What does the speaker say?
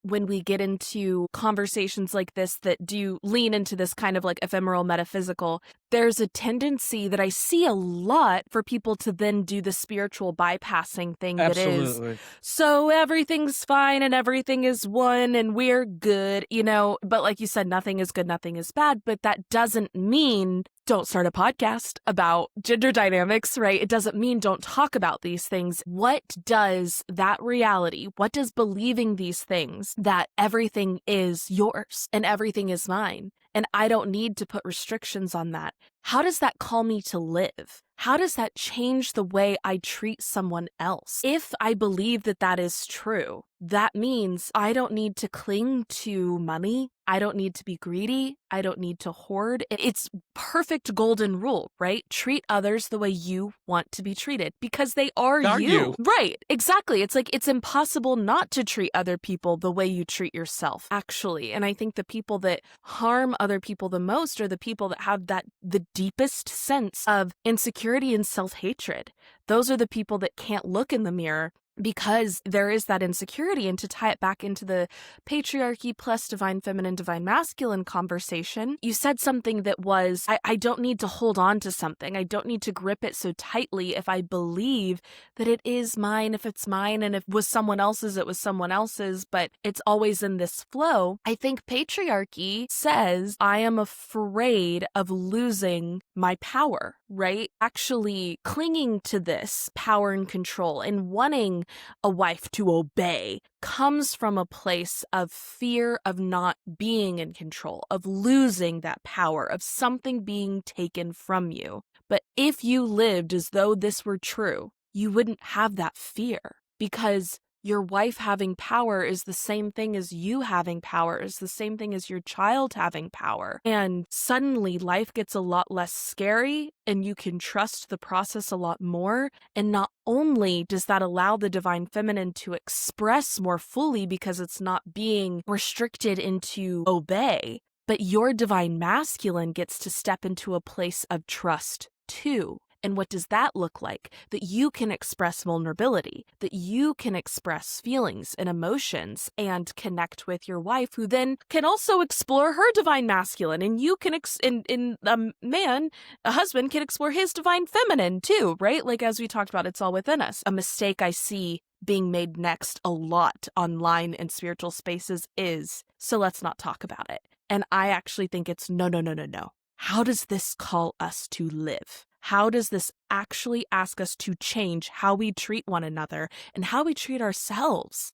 when we get into conversations like this that do lean into this kind of like ephemeral metaphysical, there's a tendency that I see a lot for people to then do the spiritual bypassing thing that is, Absolutely. so everything's fine and everything is one and we're good, but like you said, nothing is good, nothing is bad, but that doesn't mean don't start a podcast about gender dynamics, right? It doesn't mean don't talk about these things. What does that reality, what does believing these things, that everything is yours and everything is mine, and I don't need to put restrictions on that, how does that call me to live? How does that change the way I treat someone else? If I believe that that is true, that means I don't need to cling to money. I don't need to be greedy. I don't need to hoard. It's perfect golden rule, right? Treat others the way you want to be treated because they are you. Right, exactly. It's like it's impossible not to treat other people the way you treat yourself, actually. And I think the people that harm other people the most are the people that have the deepest sense of insecurity and self-hatred. Those are the people that can't look in the mirror because there is that insecurity. And to tie it back into the patriarchy plus divine feminine, divine masculine conversation, you said something that was, I don't need to hold on to something. I don't need to grip it so tightly if I believe that it is mine, if it's mine, and if it was someone else's, it was someone else's, but it's always in this flow. I think patriarchy says, I am afraid of losing my power, right? Actually clinging to this power and control and wanting a wife to obey comes from a place of fear of not being in control, of losing that power, of something being taken from you. But if you lived as though this were true, you wouldn't have that fear because your wife having power is the same thing as you having power, is the same thing as your child having power. And suddenly life gets a lot less scary and you can trust the process a lot more. And not only does that allow the divine feminine to express more fully because it's not being restricted into obey, but your divine masculine gets to step into a place of trust too. And what does that look like? That you can express vulnerability, that you can express feelings and emotions and connect with your wife, who then can also explore her divine masculine. And you can, a husband can explore his divine feminine too, right? Like as we talked about, it's all within us. A mistake I see being made next a lot online in spiritual spaces is, so let's not talk about it. And I actually think it's no. How does this call us to live? How does this actually ask us to change how we treat one another and how we treat ourselves?